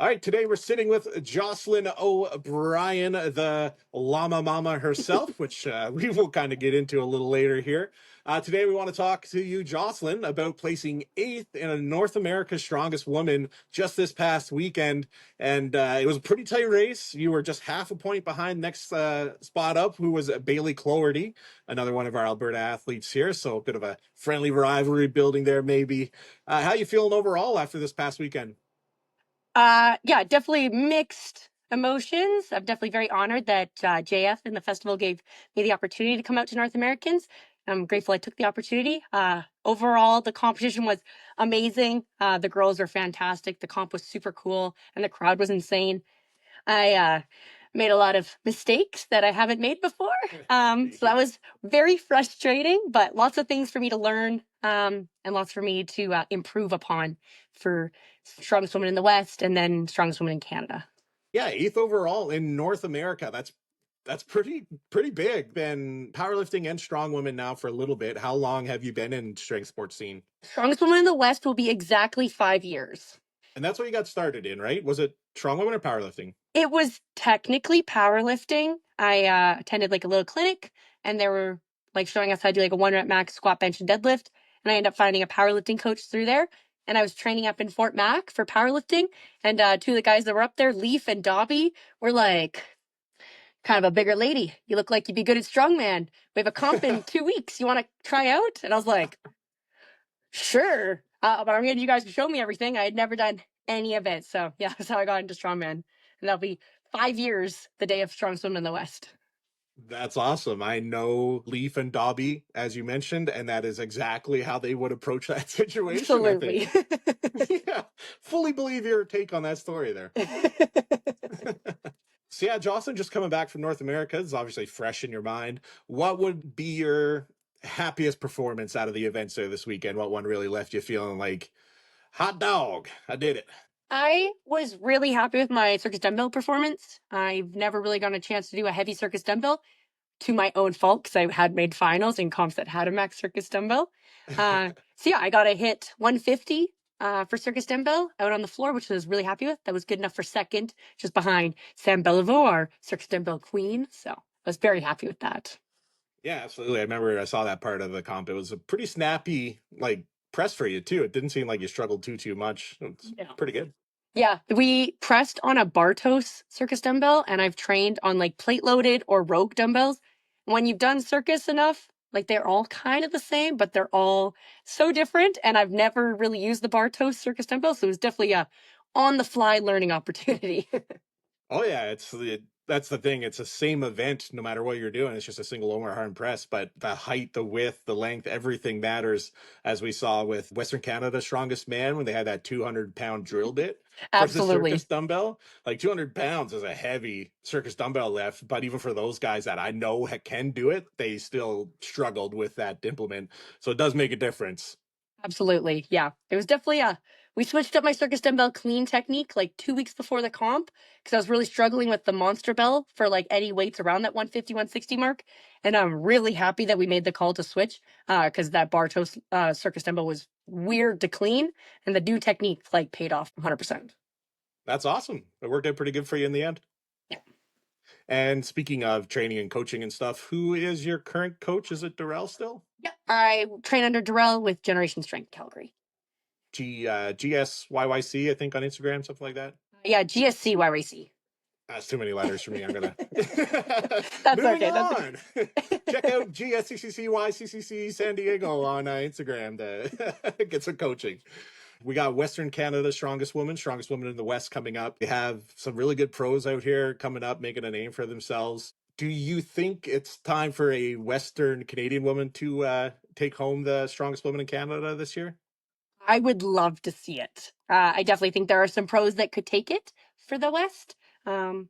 All right, today we're sitting with Joscelyn O'Brien, the llama mama herself, which we will kind of get into a little later here. Today we want to talk to you, Joscelyn, about placing 8th in a North America's Strongest Woman just this past weekend. And it was a pretty tight race. You were just half a point behind next spot up, who was Bailey Cloherty, another one of our Alberta athletes here. So a bit of a friendly rivalry building there, maybe. How you feeling overall after this past weekend? Yeah, definitely mixed emotions. I'm definitely very honored that JF and the festival gave me the opportunity to come out to North Americans. I'm grateful I took the opportunity. Overall, the competition was amazing. The girls were fantastic. The comp was super cool, and the crowd was insane. I made a lot of mistakes that I haven't made before. So that was very frustrating, but lots of things for me to learn and lots for me to improve upon for Strongest Woman in the West and then Strongest Woman in Canada. Yeah, 8th overall in North America. That's pretty big. Been powerlifting and strong women now for a little bit. How long have you been in strength sports scene? Strongest Woman in the West will be exactly 5 years. And that's what you got started in, right? Was it strong women or powerlifting? It was technically powerlifting. I attended like a little clinic and they were like showing us how to do like a 1 rep max squat, bench, and deadlift. And I ended up finding a powerlifting coach through there. And I was training up in Fort Mac for powerlifting. And two of the guys that were up there, Leaf and Dobby, were like, kind of a bigger lady. You look like you'd be good at strongman. We have a comp in 2 weeks. You want to try out? And I was like, sure. But I'm going to you guys to show me everything. I had never done any of it. So yeah, that's how I got into strongman. And that'll be 5 years the day of Strongest Woman in the West. That's awesome. I know Leaf and Dobby, as you mentioned, and that is exactly how they would approach that situation, I think. Absolutely. Yeah, fully believe your take on that story there. So yeah, Jocelyn, just coming back from North America is obviously fresh in your mind. What would be your happiest performance out of the events there this weekend? What one really left you feeling like, hot dog, I did it? I was really happy with my circus dumbbell performance. I've never really gotten a chance to do a heavy circus dumbbell to my own fault because I had made finals in comps that had a max circus dumbbell. So yeah, I got a hit 150 for circus dumbbell out on the floor, which I was really happy with. That was good enough for second, just behind Sam Bellevaux, our circus dumbbell queen. So I was very happy with that. Yeah, absolutely. I remember I saw that part of the comp. It was a pretty snappy, like, press for you too. It didn't seem like you struggled too much. It's Yeah. pretty good. Yeah, we pressed on a Bartos circus dumbbell, and I've trained on like plate loaded or rogue dumbbells. When you've done circus enough, like they're all kind of the same, but they're all so different. And I've never really used the Bartos circus dumbbell, so it was definitely a on the fly learning opportunity. Oh yeah, that's the thing. It's the same event no matter what you're doing. It's just a single arm press, but the height, the width, the length, everything matters. As we saw with Western Canada's Strongest Man when they had that 200-pound drill bit for the Absolutely. circus dumbbell. Like 200 pounds is a heavy circus dumbbell lift, but even for those guys that I know can do it, they still struggled with that implement. So it does make a difference. Absolutely. Yeah. It was definitely we switched up my circus dumbbell clean technique like 2 weeks before the comp because I was really struggling with the monster bell for like any weights around that 150, 160 mark. And I'm really happy that we made the call to switch because that Bartos circus dumbbell was weird to clean and the new technique like paid off 100%. That's awesome. It worked out pretty good for you in the end. Yeah. And speaking of training and coaching and stuff, who is your current coach? Is it Darrell still? Yeah. I train under Darrell with Generation Strength Calgary. GSYYC, I think, on Instagram, something like that. Yeah, GSC YYC. That's too many letters for me. I'm gonna That's moving okay. on. Check out GSCCCYCCC San Diego on Instagram to get some coaching. We got Western Canada's Strongest Woman in the West coming up. We have some really good pros out here coming up, making a name for themselves. Do you think it's time for a Western Canadian woman to take home the Strongest Woman in Canada this year? I would love to see it. I definitely think there are some pros that could take it for the West. Um,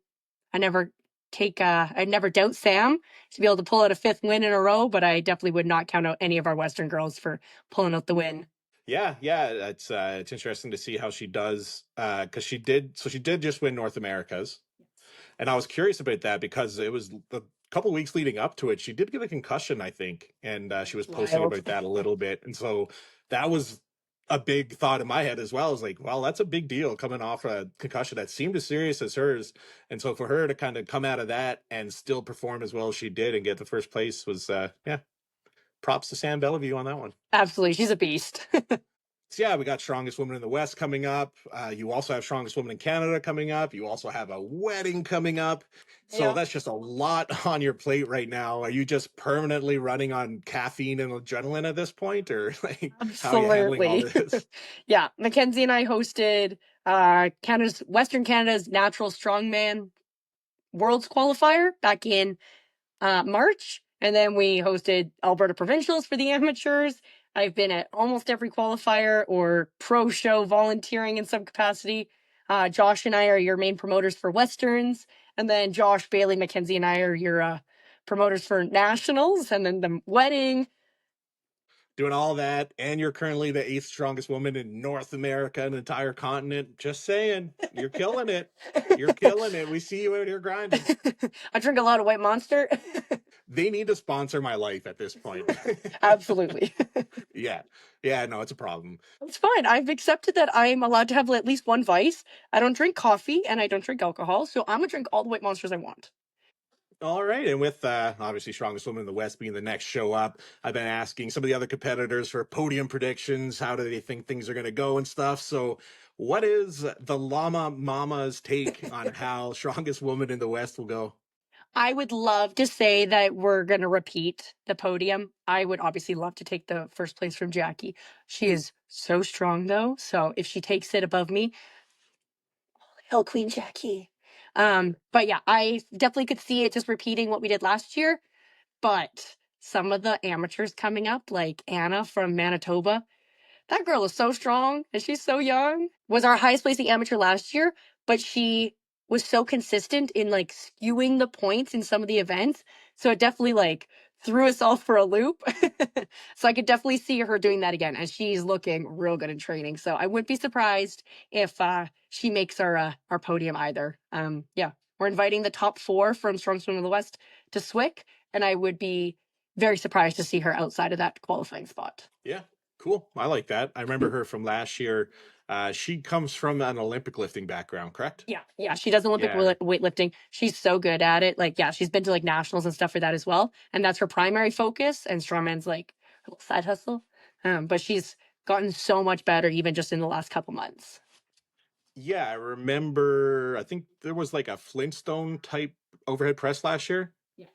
I never doubt Sam to be able to pull out a fifth win in a row, but I definitely would not count out any of our Western girls for pulling out the win. Yeah, it's interesting to see how she does because she did just win North America's, and I was curious about that because it was the couple weeks leading up to it. She did get a concussion, I think, and she was posting Wild. about that a little bit, and so that was a big thought in my head as well. Is like, well, that's a big deal coming off a concussion that seemed as serious as hers. And so for her to kind of come out of that and still perform as well as she did and get the first place was, yeah, props to Sam Bellevue on that one. Absolutely. She's a beast. So yeah, we got Strongest Woman in the West coming up. You also have Strongest Woman in Canada coming up. You also have a wedding coming up. So Yeah. that's just a lot on your plate right now. Are you just permanently running on caffeine and adrenaline at this point, or like how are you handling all Absolutely. this? Yeah. Mackenzie and I hosted Western Canada's Natural Strongman Worlds Qualifier back in March. And then we hosted Alberta Provincials for the amateurs. I've been at almost every qualifier or pro show volunteering in some capacity. Josh and I are your main promoters for Westerns. And then Josh, Bailey, Mackenzie, and I are your promoters for nationals. And then the wedding. Doing all that, and you're currently the eighth strongest woman in North America, an entire continent. Just saying, you're killing it. You're killing it. We see you out here grinding. I drink a lot of White Monster. They need to sponsor my life at this point. Absolutely. Yeah. Yeah, no, it's a problem. It's fine. I've accepted that I'm allowed to have at least one vice. I don't drink coffee and I don't drink alcohol, so I'm gonna drink all the White Monsters I want. All right. And with obviously Strongest Woman in the West being the next show up, I've been asking some of the other competitors for podium predictions. How do they think things are going to go and stuff? So, what is the Llama Mama's take on how Strongest Woman in the West will go? I would love to say that we're gonna repeat the podium. I would obviously love to take the first place from Jackie. She is so strong though, so if she takes it above me, hell Queen Jackie. But yeah, I definitely could see it just repeating what we did last year. But some of the amateurs coming up, like Anna from Manitoba, that girl is so strong and she's so young. Was our highest placing amateur last year, but she was so consistent in like skewing the points in some of the events. So it definitely like threw us all for a loop. So I could definitely see her doing that again. And she's looking real good in training. So I wouldn't be surprised if she makes our podium either. Yeah. We're inviting the top 4 from Strong Swim of the West to Swick, and I would be very surprised to see her outside of that qualifying spot. Yeah, cool. I like that. I remember her from last year. She comes from an Olympic lifting background, correct? Yeah, she does Olympic Yeah. weightlifting. She's so good at it. Like, yeah, she's been to like nationals and stuff for that as well, and that's her primary focus. And strongman's like her little side hustle. But she's gotten so much better even just in the last couple months. Yeah, I remember. I think there was like a Flintstone type overhead press last year. Yeah.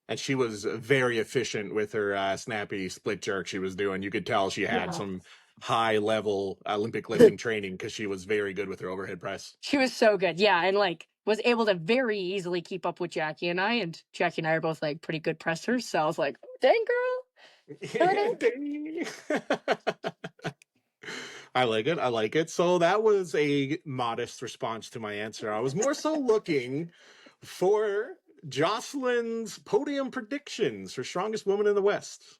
And she was very efficient with her snappy split jerk she was doing. You could tell she had Yeah. some high level Olympic lifting training because she was very good with her overhead press. She was so good. Yeah, and like was able to very easily keep up with Jackie and I. And Jackie and I are both like pretty good pressers. So I was like, dang girl. I like it. I like it. So that was a modest response to my answer. I was more so looking for Jocelyn's podium predictions for Strongest Woman in the West.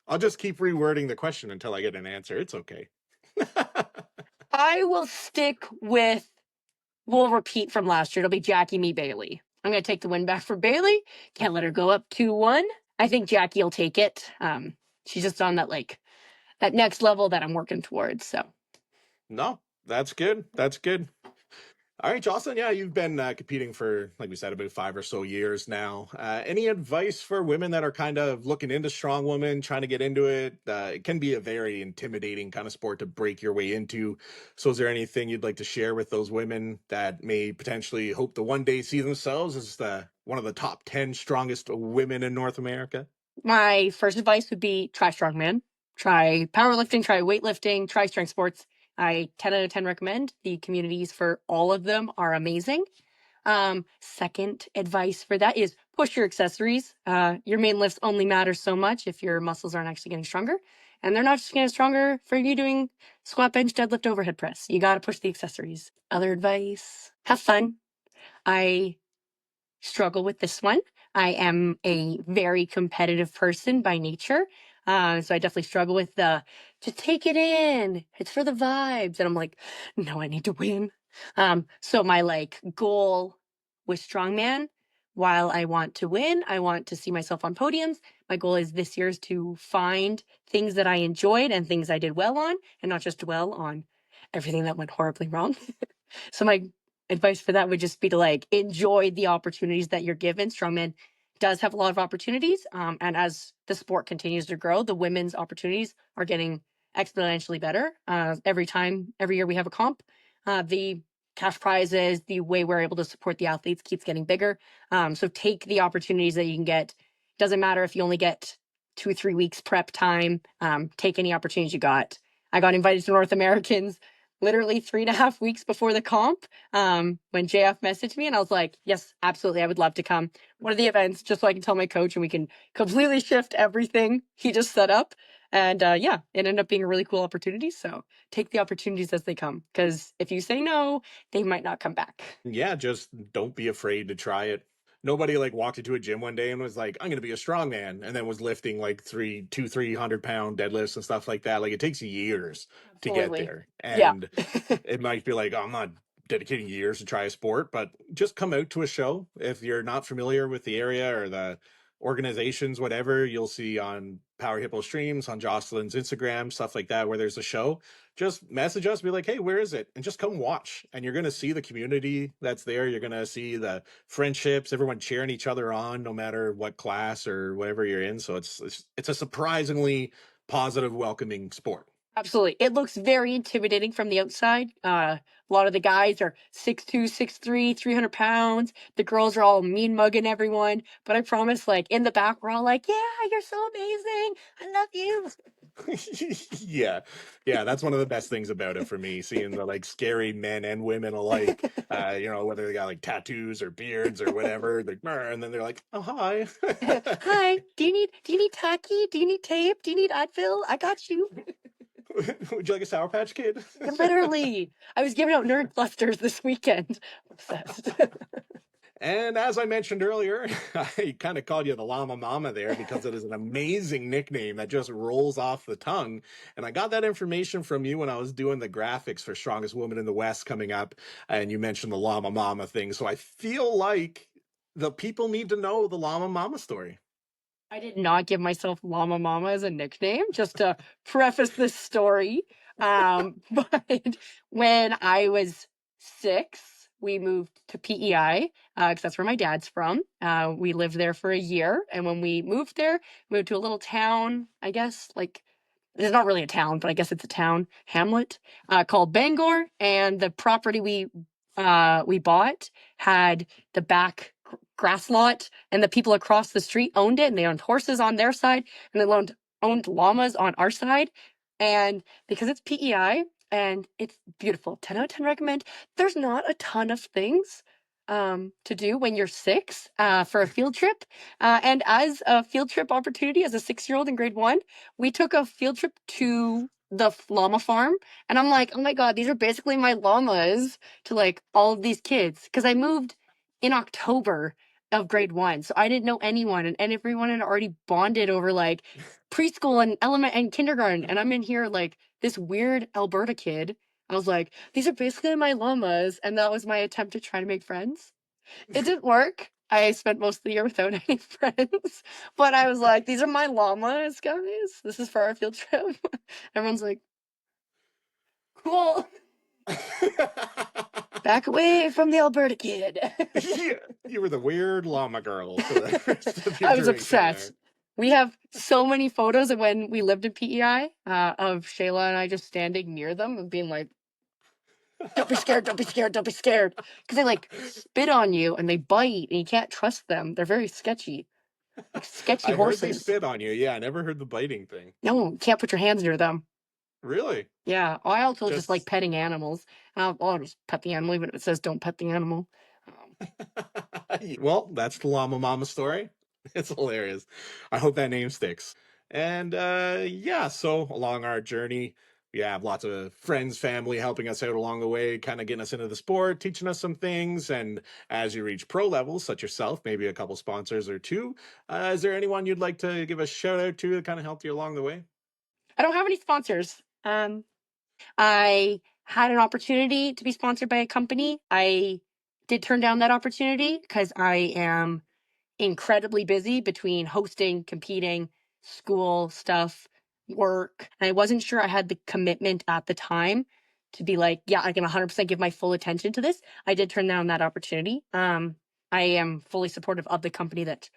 I'll just keep rewording the question until I get an answer. It's okay. I will stick with, we'll repeat from last year. It'll be Jackie, me, Bailey. I'm going to take the win back for Bailey. Can't let her go up 2-1. I think Jackie will take it. She's just on that like that next level that I'm working towards. So No, that's good. That's good. All right, Jocelyn. Yeah, you've been competing for, like we said, about 5 or so years now. Any advice for women that are kind of looking into strong women, trying to get into it? It can be a very intimidating kind of sport to break your way into. So, is there anything you'd like to share with those women that may potentially hope to one day see themselves as one of the top 10 strongest women in North America? my first advice would be try strongman, try powerlifting, try weightlifting, try strength sports. I 10 out of 10 recommend. The communities for all of them are amazing. Second advice for that is push your accessories. Your main lifts only matter so much if your muscles aren't actually getting stronger. And they're not just getting stronger for you doing squat, bench, deadlift, overhead press. You got to push the accessories. Other advice, have fun. I struggle with this one. I am a very competitive person by nature. So I definitely struggle with the to take it in. It's for the vibes. And I'm like, no, I need to win. So my like goal with strongman while I want to win, I want to see myself on podiums. My goal is this year is to find things that I enjoyed and things I did well on, and not just dwell on everything that went horribly wrong. So my advice for that would just be to like enjoy the opportunities that you're given. Strongman does have a lot of opportunities, and as the sport continues to grow, the women's opportunities are getting exponentially better. Every year we have a comp, the cash prizes, the way we're able to support the athletes keeps getting bigger. So take the opportunities that you can get. Doesn't matter if you only get 2 or 3 weeks prep time. Take any opportunities you got. I got invited to North Americans literally 3.5 weeks before the comp, when JF messaged me, and I was like, yes, absolutely, I would love to come. One of the events, just so I can tell my coach and we can completely shift everything he just set up. And yeah, it ended up being a really cool opportunity. So take the opportunities as they come, because if you say no, they might not come back. Yeah, just don't be afraid to try it. Nobody like walked into a gym one day and was like, I'm gonna be a strong man, and then was lifting like 300 pound deadlifts and stuff like that. Like it takes years to get Absolutely. there. Yeah. And it might be like, oh, I'm not dedicating years to try a sport, but just come out to a show. If you're not familiar with the area or the organizations, whatever, you'll see on Power Hippo streams, on Jocelyn's Instagram, stuff like that, where there's a show. Just message us, be like, hey, where is it? And just come watch. And you're going to see the community that's there. You're going to see the friendships, everyone cheering each other on, no matter what class or whatever you're in. So it's a surprisingly positive, welcoming sport. Absolutely. It looks very intimidating from the outside. A lot of the guys are 6'2", 6'3", 300 pounds. The girls are all mean mugging everyone. But I promise, like, in the back, we're all like, yeah, you're so amazing. I love you. Yeah, yeah, that's one of the best things about it for me, seeing the like scary men and women alike. Whether they got like tattoos or beards or whatever, like, and then they're like, oh hi. Hi, do you need tacky? Do you need tape? Do you need Advil? I got you. Would you like a Sour Patch Kid? Literally. I was giving out nerd clusters this weekend. Obsessed. And as I mentioned earlier, I kind of called you the Llama Mama there because it is an amazing nickname that just rolls off the tongue. And I got that information from you when I was doing the graphics for Strongest Woman in the West coming up. And you mentioned the Llama Mama thing. So I feel like the people need to know the Llama Mama story. I did not give myself Llama Mama as a nickname, just to preface this story. But when I was 6, we moved to PEI, because that's where my dad's from. We lived there for a year, and when we moved there, moved to a little town, I guess, like, it's not really a town, but I guess it's a town hamlet, called Bangor. And the property we bought had the back grass lot, and the people across the street owned it, and they owned horses on their side, and they owned llamas on our side. And because it's PEI and it's beautiful, 10 out of 10 recommend. There's not a ton of things to do when you're 6, for a field trip. And as a field trip opportunity, as a 6-year-old in grade 1, we took a field trip to the llama farm. And I'm like, oh my God, these are basically my llamas, to like all of these kids. Because I moved in October of grade 1. So I didn't know anyone, and everyone had already bonded over like preschool and element and kindergarten. And I'm in here like this weird Alberta kid. I was like, these are basically my llamas. And that was my attempt to try to make friends. It didn't work. I spent most of the year without any friends. But I was like, these are my llamas, guys. This is for our field trip. Everyone's like, cool. Back away from the Alberta kid. Yeah, you were the weird llama girl for the rest of your I was duration obsessed. there. We have so many photos of when we lived in PEI, of Shayla and I just standing near them and being like, don't be scared, don't be scared, don't be scared. Because they like spit on you and they bite and you can't trust them. They're very sketchy. Like sketchy I heard they horses. spit on you. Yeah, I never heard the biting thing. No, can't put your hands near them. Really? Yeah. I also just like Just petting animals. And I'll just pet the animal even if it says don't pet the animal. well, that's the llama mama story. It's hilarious. I hope that name sticks. And yeah, so along our journey, we have lots of friends, family helping us out along the way, kind of getting us into the sport, teaching us some things. And as you reach pro levels, such yourself, maybe a couple sponsors or two, is there anyone you'd like to give a shout out to that kind of helped you along the way? I don't have any sponsors. I had an opportunity to be sponsored by a company. I did turn down that opportunity because I am incredibly busy between hosting, competing, school stuff, work. And I wasn't sure I had the commitment at the time to be like, yeah, I can 100% give my full attention to this. I did turn down that opportunity. I am fully supportive of the company that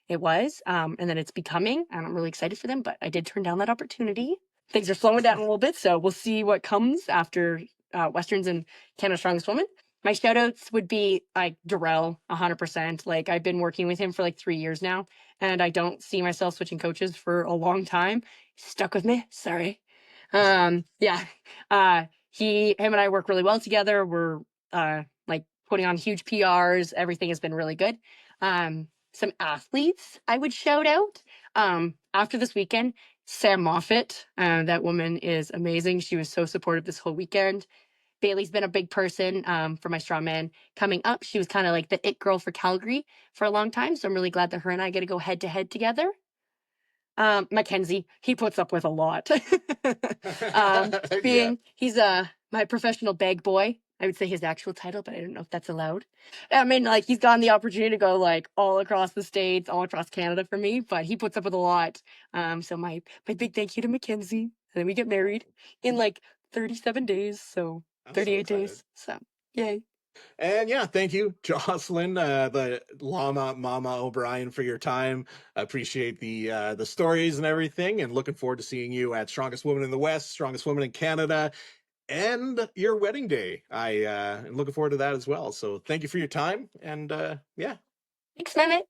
it was, and that it's becoming, and I'm really excited for them, but I did turn down that opportunity. Things are slowing down a little bit, so we'll see what comes after Westerns and Canada's Strongest Woman. My shout outs would be like Darrell, 100%. Like, I've been working with him for like 3 years now, and I don't see myself switching coaches for a long time. Stuck with me. Sorry. Yeah. Him and I work really well together. We're like putting on huge PRs. Everything has been really good. Some athletes I would shout out. After this weekend, Sam Moffat. That woman is amazing. She was so supportive this whole weekend. Bailey's been a big person for my strongman coming up. She was kind of like the it girl for Calgary for a long time. So I'm really glad that her and I get to go head to head together. Mackenzie, he puts up with a lot. Yeah. He's my professional bag boy. I would say his actual title, but I don't know if that's allowed. I mean, like, he's gotten the opportunity to go like all across the states, all across Canada for me, but he puts up with a lot. So my big thank you to Mackenzie. And then we get married in like 37 days, so I'm so 38 excited. days. So yay. And yeah, thank you, Joscelyn, the Llama Mama O'Brien, for your time. I appreciate the stories and everything, and looking forward to seeing you at Strongest Woman in the West, Strongest Woman in Canada, and your wedding day. I am looking forward to that as well. So thank you for your time, and yeah, Thanks, Mehmet.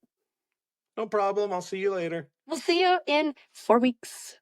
no problem. I'll see you later. We'll see you in 4 weeks.